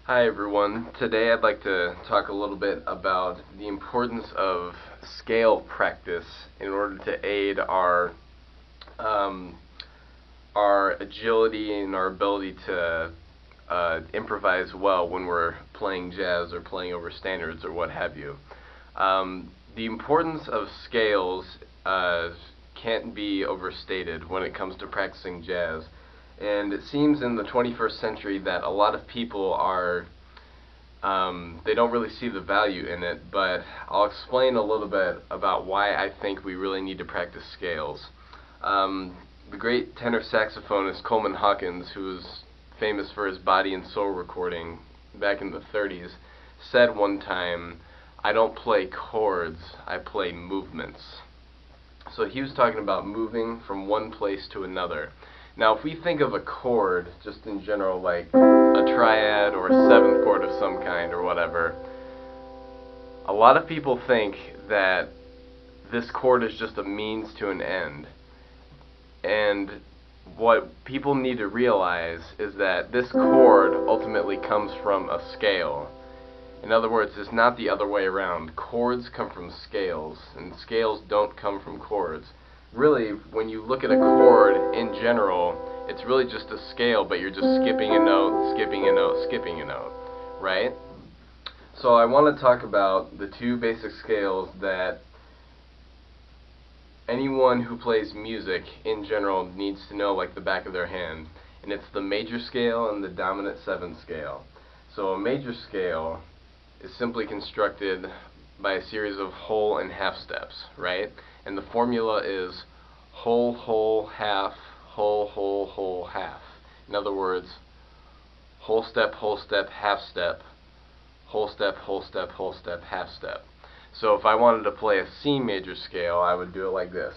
Hi everyone. Today I'd like to talk a little bit about the importance of scale practice in order to aid um, our agility and our ability to improvise well when we're playing jazz or playing over standards or what have you. The importance of scales can't be overstated when it comes to practicing jazz. And it seems in the 21st century that a lot of people they don't really see the value in it, but I'll explain a little bit about why I think we really need to practice scales. The great tenor saxophonist Coleman Hawkins, who was famous for his Body and Soul recording back in the 30s, said one time, "I don't play chords, I play movements." So he was talking about moving from one place to another. Now, if we think of a chord, just in general, like a triad or a seventh chord of some kind or whatever, a lot of people think that this chord is just a means to an end. And what people need to realize is that this chord ultimately comes from a scale. In other words, it's not the other way around. Chords come from scales, and scales don't come from chords. Really, when you look at a chord in general, it's really just a scale, but you're just skipping a note, skipping a note, skipping a note, right? So I want to talk about the two basic scales that anyone who plays music in general needs to know like the back of their hand, and it's the major scale and the dominant seventh scale. So a major scale is simply constructed by a series of whole and half steps, right? And the formula is whole, whole, half, whole, whole, whole, half. In other words, whole step, half step, whole step, whole step, half step. So if I wanted to play a C major scale, I would do it like this.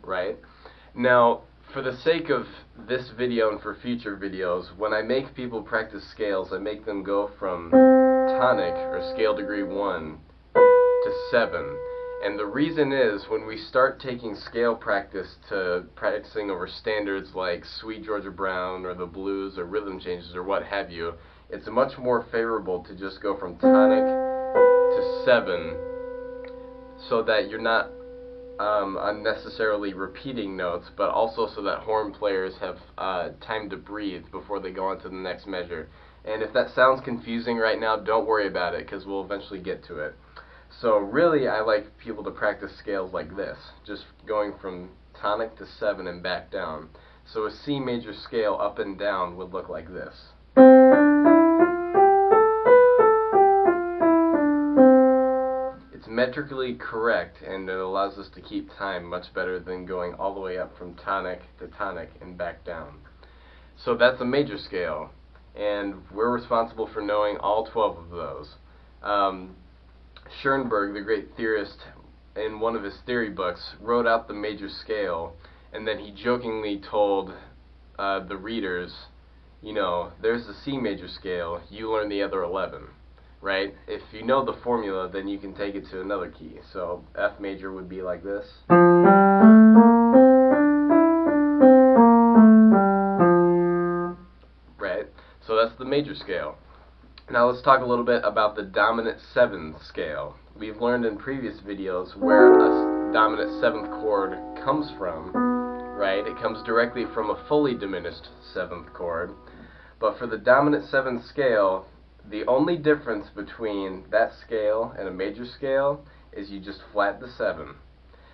Right? Now, for the sake of this video and for future videos, when I make people practice scales, I make them go from tonic, or scale degree 1, to 7. And the reason is, when we start taking scale practice to practicing over standards like Sweet Georgia Brown, or the blues, or rhythm changes, or what have you, it's much more favorable to just go from tonic to 7, so that you're not unnecessarily repeating notes, but also so that horn players have time to breathe before they go on to the next measure. And if that sounds confusing right now, don't worry about it, because we'll eventually get to it. So really, I like people to practice scales like this, just going from tonic to 7 and back down. So a C major scale up and down would look like this. Metrically correct, and it allows us to keep time much better than going all the way up from tonic to tonic and back down. So that's a major scale, and we're responsible for knowing all 12 of those. Schoenberg, the great theorist, in one of his theory books, wrote out the major scale, and then he jokingly told the readers, you know, there's the C major scale, you learn the other 11. Right? If you know the formula, then you can take it to another key. So F major would be like this. Right? So that's the major scale. Now let's talk a little bit about the dominant 7th scale. We've learned in previous videos where a dominant 7th chord comes from, right? It comes directly from a fully diminished 7th chord. But for the dominant 7th scale, the only difference between that scale and a major scale is you just flat the 7.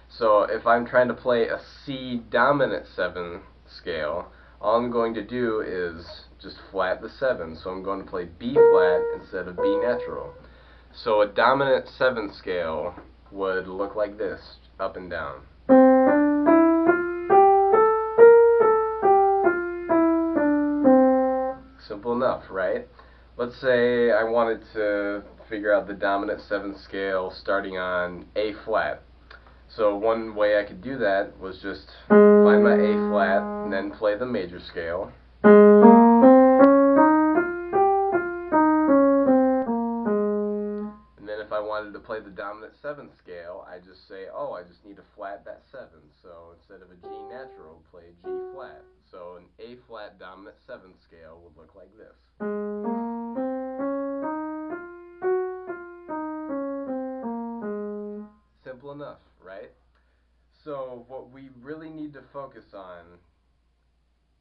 So if I'm trying to play a C dominant 7 scale, all I'm going to do is just flat the 7. So I'm going to play B flat instead of B natural. So a dominant 7 scale would look like this, up and down. Simple enough, right? Let's say I wanted to figure out the dominant 7th scale starting on A flat. So one way I could do that was just find my A flat and then play the major scale. And then if I wanted to play the dominant 7th scale, I just say, oh, I just need to flat that 7. So instead of a G natural, play a G flat. So So an A flat dominant 7 scale would look like this. Simple enough, right? So what we really need to focus on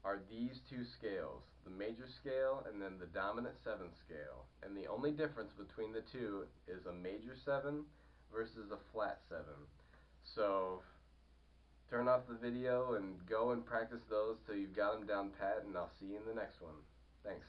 are these two scales, the major scale and then the dominant 7 scale. And the only difference between the two is a major 7 versus a flat 7. So turn off the video and go and practice those till you've got them down pat, and I'll see you in the next one. Thanks.